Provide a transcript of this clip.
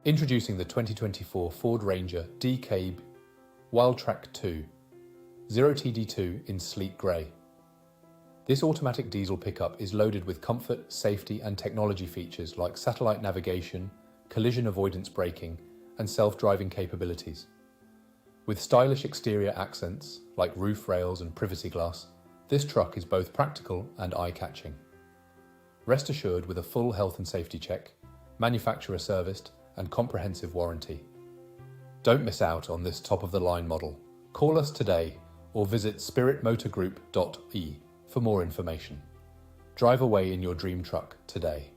Introducing the 2024 Ford Ranger DCAB Wildtrak 2 0TD2 in sleek grey. This automatic diesel pickup is loaded with comfort, safety and technology features like satellite navigation, collision avoidance braking and self-driving capabilities. With stylish exterior accents like roof rails and privacy glass, this truck is both practical and eye-catching. Rest assured with a full health and safety check, manufacturer serviced and comprehensive warranty. Don't miss out on this top-of-the-line model. Call us today or visit spiritmotorgroup.ie for more information. Drive away in your dream truck today.